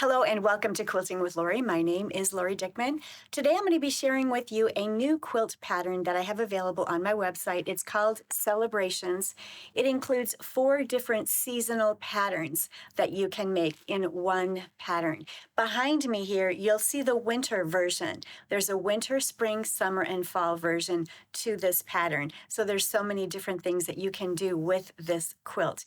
Hello and welcome to Quilting with Lori. My name is Lori Dickman. Today I'm going to be sharing with you a new quilt pattern that I have available on my website. It's called Celebrations. It includes 4 different seasonal patterns that you can make in one pattern. Behind me here, you'll see the winter version. There's a winter, spring, summer, and fall version to this pattern. So there's so many different things that you can do with this quilt.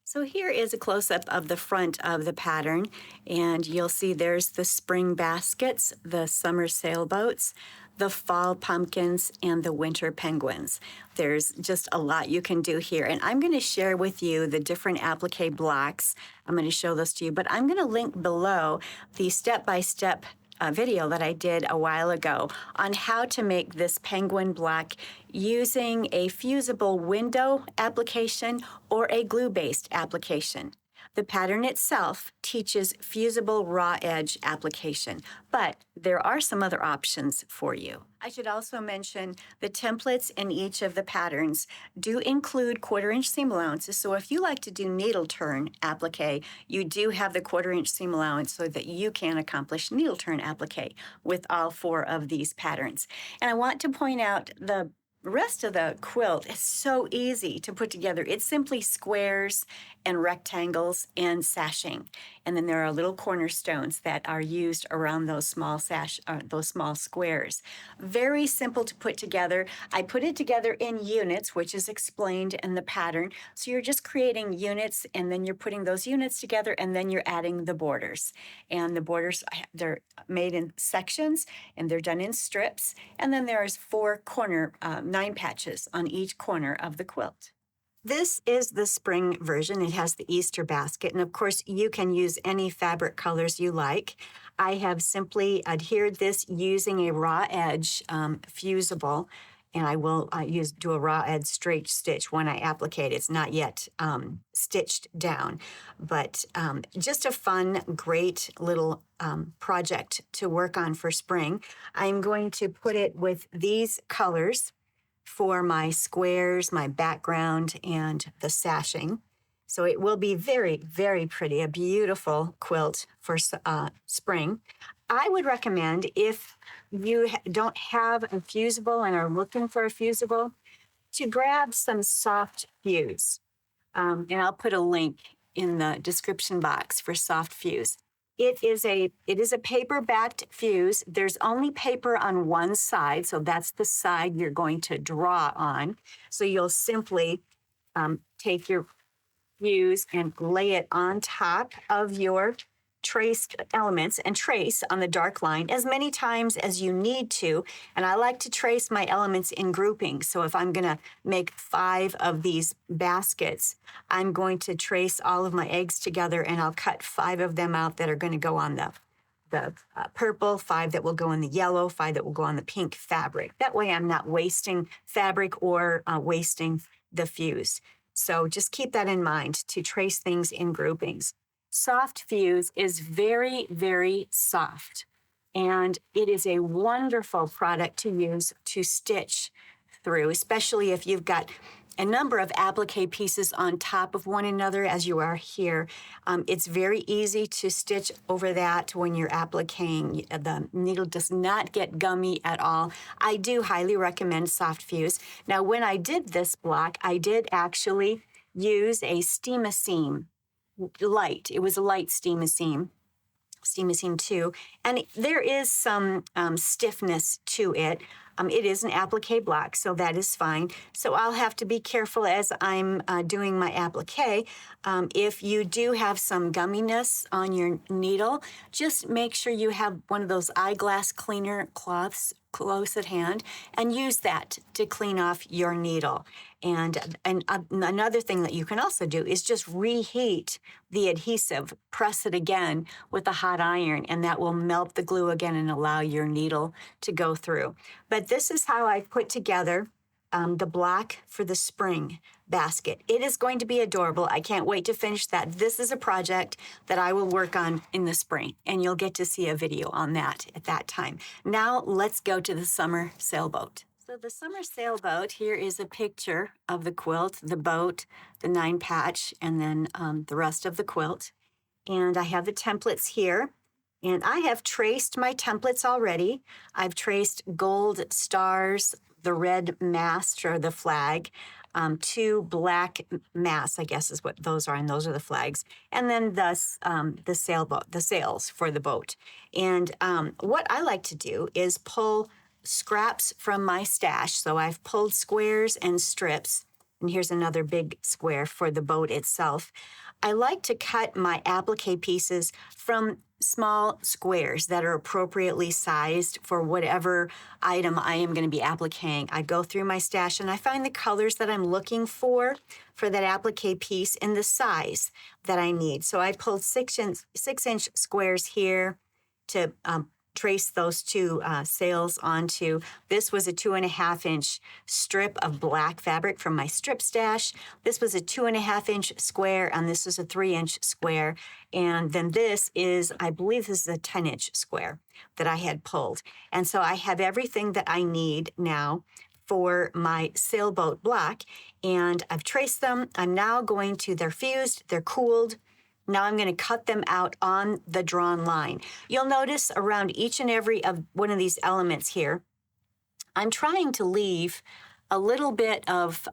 So here is a close-up of the front of the pattern, and you'll see there's the spring baskets, the summer sailboats, the fall pumpkins, and the winter penguins. There's just a lot you can do here, and I'm going to share with you the different applique blocks. I'm going to show those to you, but I'm going to link below the step-by-step video that I did a while ago on how to make this penguin block using a fusible window application or a glue-based application. The pattern itself teaches fusible raw edge application, but there are some other options for you. I should also mention the templates in each of the patterns do include 1/4-inch seam allowances, so if you like to do needle turn applique, you do have the 1/4-inch seam allowance so that you can accomplish needle turn applique with all 4 of these patterns. And I want to point out the rest of the quilt is so easy to put together. It's simply squares and rectangles and sashing. And then there are little cornerstones that are used around those small squares. Very simple to put together. I put it together in units, which is explained in the pattern. So you're just creating units, and then you're putting those units together, and then you're adding the borders. And the borders, they're made in sections, and they're done in strips. And then there's 4 9 patches on each corner of the quilt. This is the spring version. It has the Easter basket, and of course you can use any fabric colors you like. I have simply adhered this using a raw edge fusible, and I will do a raw edge straight stitch when I applique it. It's not yet stitched down, but just a fun, great little project to work on for spring. I'm going to put it with these colors for my squares, my background, and the sashing. So it will be very, very pretty, a beautiful quilt for spring. I would recommend, if you don't have a fusible and are looking for a fusible, to grab some soft fuse. And I'll put a link in the description box for soft fuse. It is a paper-backed fuse. There's only paper on one side, so that's the side you're going to draw on. So you'll simply take your fuse and lay it on top of your traced elements and trace on the dark line as many times as you need to. And I like to trace my elements in groupings. So if I'm going to make 5 of these baskets, I'm going to trace all of my eggs together, and I'll cut 5 of them out that are going to go on the purple, 5 that will go in the yellow, 5 that will go on the pink fabric. That way I'm not wasting fabric or wasting the fuse. So just keep that in mind, to trace things in groupings. Soft fuse is very, very soft, and it is a wonderful product to use to stitch through, especially if you've got a number of applique pieces on top of one another, as you are here. It's very easy to stitch over that when you're appliquing. The needle does not get gummy at all. I do highly recommend soft fuse. Now, when I did this block, I did actually use a Steam-A-Seam light. It was a light Steam-A-Seam 2, and there is some stiffness to it. It is an applique block, so that is fine. So I'll have to be careful as I'm doing my applique. If you do have some gumminess on your needle, just make sure you have one of those eyeglass cleaner cloths close at hand, and use that to clean off your needle. And another thing that you can also do is just reheat the adhesive. Press it again with a hot iron, and that will melt the glue again and allow your needle to go through. But this is how I put together the block for the spring basket. It is going to be adorable. I can't wait to finish that. This is a project that I will work on in the spring, and you'll get to see a video on that at that time. Now let's go to the summer sailboat. So the summer sailboat, here is a picture of the quilt, the boat, the 9 patch, and then the rest of the quilt. And I have the templates here. And I have traced my templates already. I've traced gold stars, the red mast or the flag, two black masts, I guess is what those are, and those are the flags. And then thus the sailboat, the sails for the boat. And what I like to do is pull scraps from my stash. So I've pulled squares and strips. And here's another big square for the boat itself. I like to cut my applique pieces from small squares that are appropriately sized for whatever item I am going to be appliquing. I go through my stash and I find the colors that I'm looking for that applique piece in the size that I need. So I pulled 6-inch squares here to trace those two sails onto. This was a 2.5-inch strip of black fabric from my strip stash. This was a 2.5-inch square, and this is a 3-inch square. And then this is, I believe this is a 10-inch square that I had pulled. And so I have everything that I need now for my sailboat block, and I've traced them. I'm now going to, they're fused, they're cooled. Now I'm going to cut them out on the drawn line. You'll notice around each and every of one of these elements here, I'm trying to leave a little bit of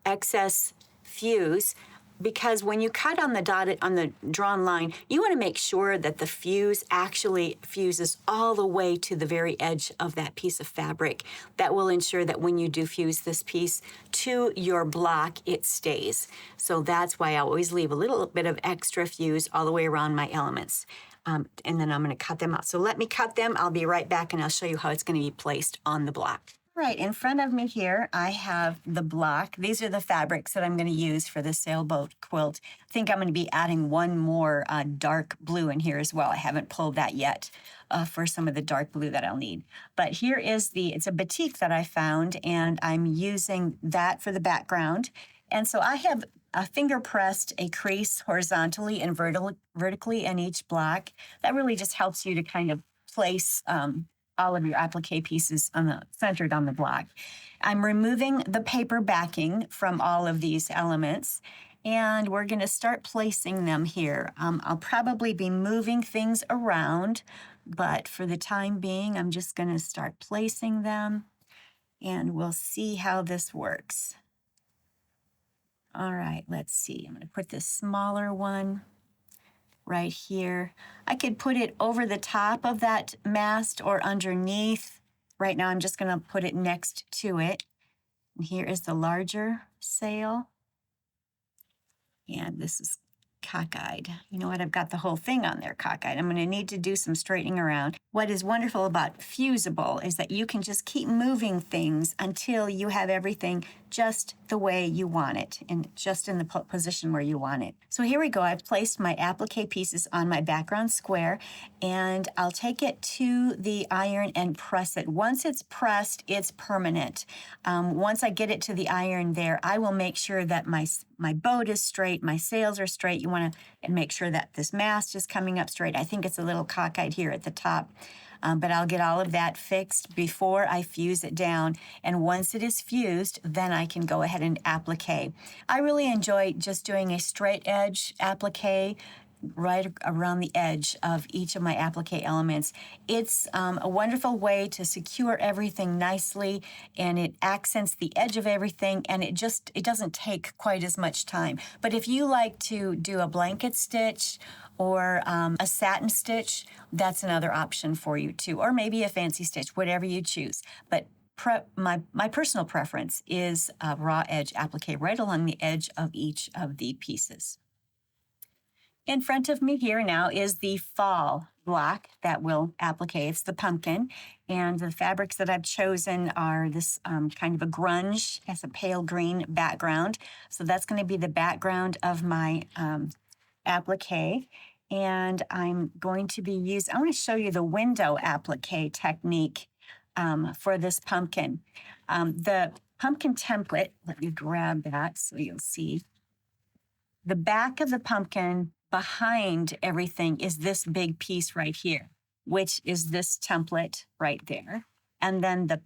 excess fuse, because when you cut on the drawn line, you want to make sure that the fuse actually fuses all the way to the very edge of that piece of fabric. That will ensure that when you do fuse this piece to your block, it stays. So that's why I always leave a little bit of extra fuse all the way around my elements. And then I'm going to cut them out. So let me cut them. I'll be right back and I'll show you how it's going to be placed on the block. Right, in front of me here, I have the block. These are the fabrics that I'm going to use for the sailboat quilt. I think I'm going to be adding one more dark blue in here as well. I haven't pulled that yet for some of the dark blue that I'll need. But here is it's a batik that I found, and I'm using that for the background. And so I have finger pressed a crease horizontally and vertically in each block. That really just helps you to kind of place all of your applique pieces centered on the block. I'm removing the paper backing from all of these elements, and we're going to start placing them here. I'll probably be moving things around, but for the time being, I'm just going to start placing them, and we'll see how this works. All right, let's see. I'm going to put this smaller one right here. I could put it over the top of that mast or underneath. Right now, I'm just going to put it next to it. And here is the larger sail. And this is cockeyed. You know what? I've got the whole thing on there cockeyed. I'm going to need to do some straightening around. What is wonderful about fusible is that you can just keep moving things until you have everything just the way you want it and just in the position where you want it. So here we go. I've placed my applique pieces on my background square, and I'll take it to the iron and press it. Once it's pressed, it's permanent. Once I get it to the iron there, I will make sure that my boat is straight, my sails are straight. You want to make sure that this mast is coming up straight. I think it's a little cockeyed here at the top. But I'll get all of that fixed before I fuse it down. And once it is fused, then I can go ahead and applique. I really enjoy just doing a straight edge applique right around the edge of each of my applique elements. It's a wonderful way to secure everything nicely, and it accents the edge of everything, and it doesn't take quite as much time. But if you like to do a blanket stitch or a satin stitch, that's another option for you too, or maybe a fancy stitch, whatever you choose. But my personal preference is a raw edge applique right along the edge of each of the pieces. In front of me here now is the fall block that will applique. It's the pumpkin, and the fabrics that I've chosen are this kind of a grunge, has a pale green background. So that's going to be the background of my applique. And I'm going to be I want to show you the window applique technique for this pumpkin. The pumpkin template, let me grab that so you'll see. The back of the pumpkin behind everything is this big piece right here, which is this template right there. And then the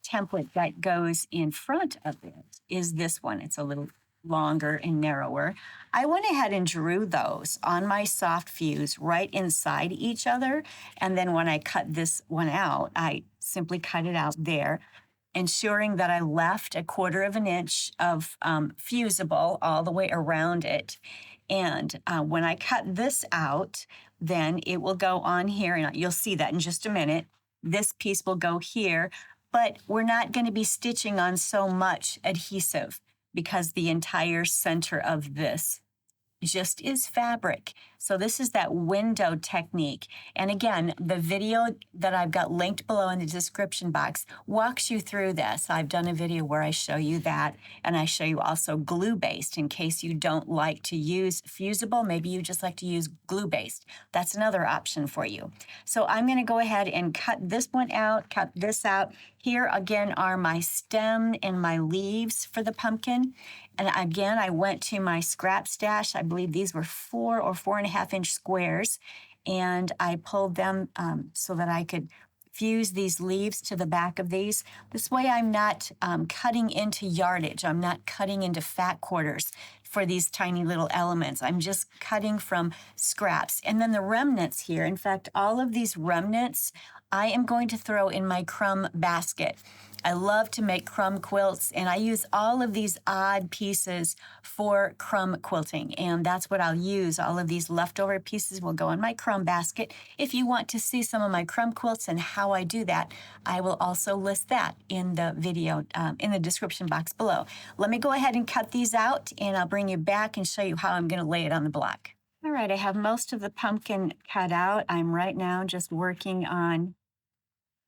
template that goes in front of it is this one. It's a little longer and narrower. I went ahead and drew those on my soft fuse right inside each other. And then when I cut this one out, I simply cut it out there, ensuring that I left 1/4 of an inch of fusible all the way around it. And when I cut this out, then it will go on here, and you'll see that in just a minute. This piece will go here, but we're not going to be stitching on so much adhesive because the entire center of this just is fabric. So this is that window technique. And again, the video that I've got linked below in the description box walks you through this. I've done a video where I show you that, and I show you also glue-based in case you don't like to use fusible. Maybe you just like to use glue-based. That's another option for you. So I'm gonna go ahead and cut this one out, cut this out. Here again are my stem and my leaves for the pumpkin. And again, I went to my scrap stash. I believe these were 4 or 4.5 inch squares. And I pulled them so that I could fuse these leaves to the back of these. This way I'm not cutting into yardage. I'm not cutting into fat quarters for these tiny little elements. I'm just cutting from scraps. And then the remnants here, in fact, all of these remnants, I am going to throw in my crumb basket. I love to make crumb quilts, and I use all of these odd pieces for crumb quilting, and that's what I'll use. All of these leftover pieces will go in my crumb basket. If you want to see some of my crumb quilts and how I do that, I will also list that in the video, in the description box below. Let me go ahead and cut these out, and I'll bring you back and show you how I'm going to lay it on the block. All right, I have most of the pumpkin cut out. I'm right now just working on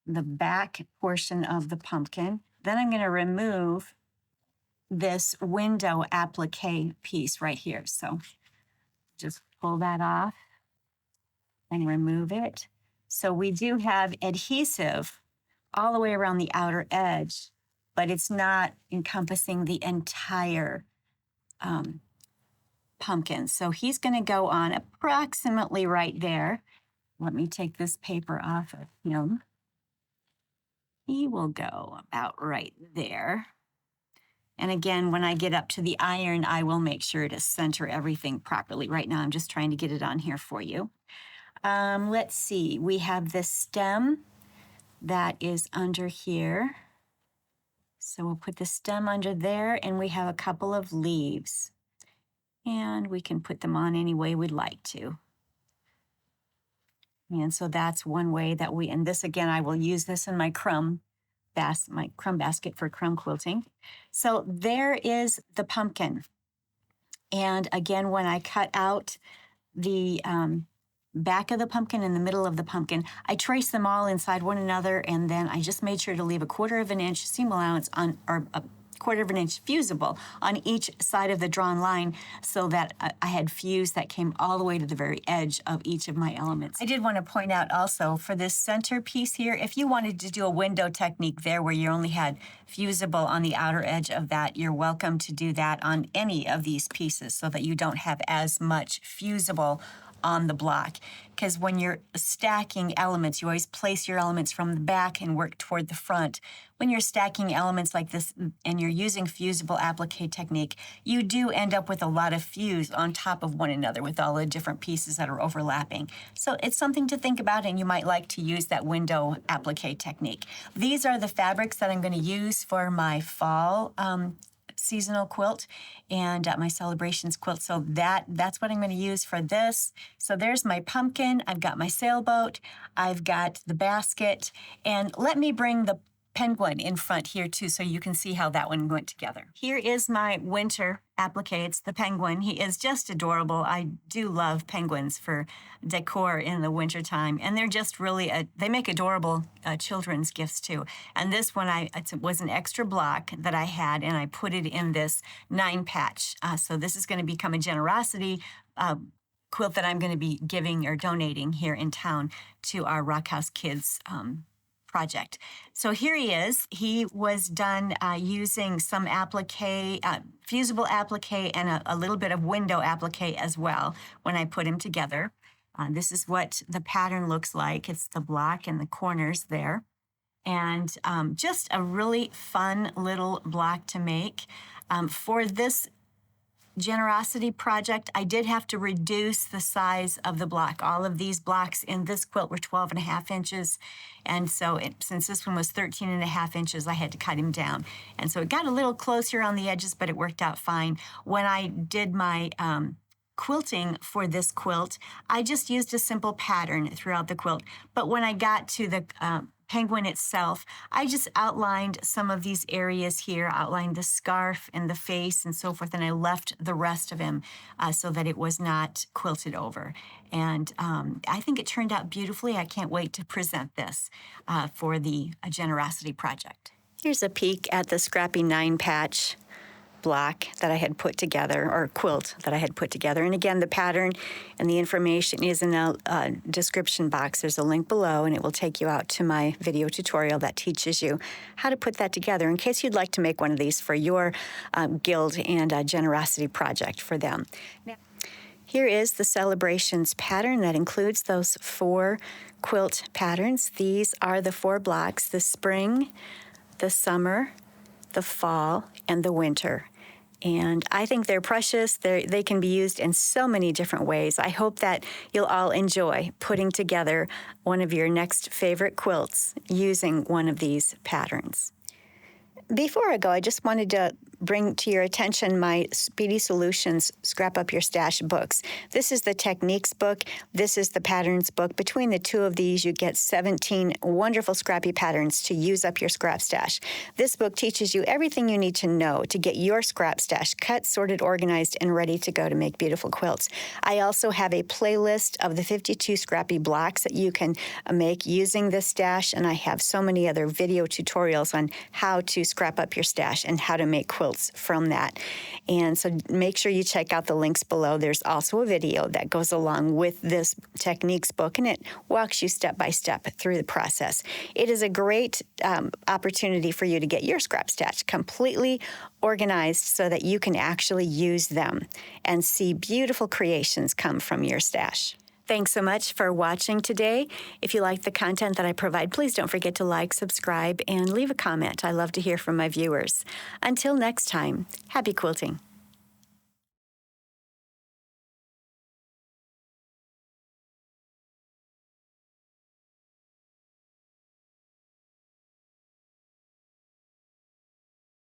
the back portion of the pumpkin. Then I'm going to remove this window applique piece right here. So just pull that off and remove it. So we do have adhesive all the way around the outer edge, but it's not encompassing the entire pumpkin. So he's going to go on approximately right there. Let me take this paper off of him. He will go about right there. And again, when I get up to the iron, I will make sure to center everything properly. Right now, I'm just trying to get it on here for you. Let's see. We have this stem that is under here. So we'll put the stem under there, and we have a couple of leaves. And we can put them on any way we'd like to. And so that's one way that we, and this again, I will use this in my crumb basket for crumb quilting. So there is the pumpkin. And again, when I cut out the back of the pumpkin and the middle of the pumpkin, I traced them all inside one another, and then I just made sure to leave 1/4 of an inch seam allowance on, or 1/4 of an inch fusible on each side of the drawn line, so that I had fuse that came all the way to the very edge of each of my elements. I did want to point out also for this center piece here, if you wanted to do a window technique there where you only had fusible on the outer edge of that, you're welcome to do that on any of these pieces so that you don't have as much fusible on the block. Because when you're stacking elements, you always place your elements from the back and work toward the front. When you're stacking elements like this and you're using fusible applique technique, you do end up with a lot of fuse on top of one another with all the different pieces that are overlapping. So it's something to think about, and you might like to use that window applique technique. These are the fabrics that I'm going to use for my fall seasonal quilt and my celebrations quilt. So that's what I'm going to use for this. So there's my pumpkin. I've got my sailboat. I've got the basket. And let me bring the penguin in front here too, so you can see how that one went together. Here is my winter applique. It's the penguin. He is just adorable. I do love penguins for decor in the wintertime, and they're just really, they make adorable children's gifts too. And this one, it was an extra block that I had, and I put it in this 9-patch. So this is going to become a generosity quilt that I'm going to be giving or donating here in town to our Rock House Kids project. So here he is. He was done using some applique, fusible applique, and a little bit of window applique as well when I put him together. This is what the pattern looks like. It's the block and the corners there. And just a really fun little block to make. For this generosity project, I did have to reduce the size of the block. All of these blocks in this quilt were 12.5 inches. And so since this one was 13.5 inches, I had to cut him down. And so it got a little closer on the edges, but it worked out fine. When I did my quilting for this quilt, I just used a simple pattern throughout the quilt. But when I got to the penguin itself, I just outlined some of these areas here, outlined the scarf and the face and so forth, and I left the rest of him so that it was not quilted over. And I think it turned out beautifully. I can't wait to present this for the generosity project. Here's a peek at the Scrappy 9-patch block that I had put together, or quilt that I had put together. And again, the pattern and the information is in the description box. There's a link below, and it will take you out to my video tutorial that teaches you how to put that together in case you'd like to make one of these for your guild and generosity project for them. Now, here is the celebrations pattern that includes those 4 quilt patterns. These are the 4 blocks: the spring, the summer, the fall, and the winter. And I think they're precious. They can be used in so many different ways. I hope that you'll all enjoy putting together one of your next favorite quilts using one of these patterns. Before I go, I just wanted to bring to your attention my Speedy Solutions Scrap Up Your Stash books. This is the techniques book. This is the patterns book. Between the two of these, you get 17 wonderful scrappy patterns to use up your scrap stash. This book teaches you everything you need to know to get your scrap stash cut, sorted, organized, and ready to go to make beautiful quilts. I also have a playlist of the 52 scrappy blocks that you can make using this stash, and I have so many other video tutorials on how to scrap up your stash and how to make quilts from that. And so make sure you check out the links below. There's also a video that goes along with this techniques book, and it walks you step by step through the process. It is a great opportunity for you to get your scrap stash completely organized so that you can actually use them and see beautiful creations come from your stash. Thanks so much for watching today. If you like the content that I provide, please don't forget to like, subscribe, and leave a comment. I love to hear from my viewers. Until next time, happy quilting.